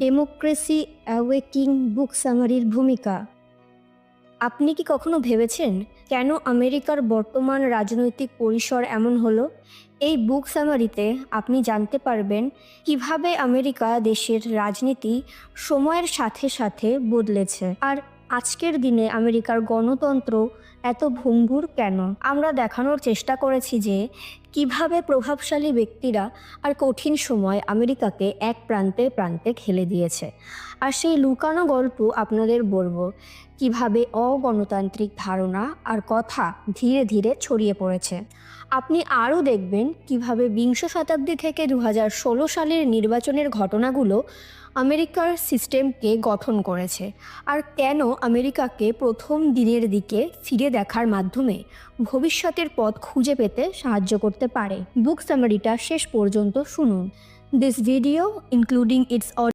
Democracy অ্যাওয়েকিং বুক সামারির ভূমিকা। আপনি কি কখনো ভেবেছেন কেন আমেরিকার বর্তমান রাজনৈতিক পরিসর এমন হলো? এই বুক সামারিতে আপনি জানতে পারবেন কিভাবে আমেরিকা দেশের রাজনীতি সময়ের সাথে সাথে বদলেছে, আর আজকের দিনে আমেরিকার গণতন্ত্র এত ভঙ্গুর কেন। আমরা দেখানোর চেষ্টা করেছি যে কিভাবে প্রভাবশালী ব্যক্তিরা আর কঠিন সময় আমেরিকাকে এক প্রান্তে প্রান্তে ঠেলে দিয়েছে। আর সেই লুকানো গল্প আপনাদের বলবো, কিভাবে অগণতান্ত্রিক ধারণা আর কথা ধীরে ধীরে ছড়িয়ে পড়েছে। আপনি আরও দেখবেন কিভাবে বিংশ শতাব্দী থেকে 2016 সালের নির্বাচনের ঘটনাগুলো আমেরিকার সিস্টেমকে গঠন করেছে, আর কেন আমেরিকাকে প্রথম দিনের দিকে ফিরে দেখার মাধ্যমে ভবিষ্যতের পথ খুঁজে পেতে সাহায্য করতে পারে। বুক সামারিটা শেষ পর্যন্ত শুনুন। This video including it's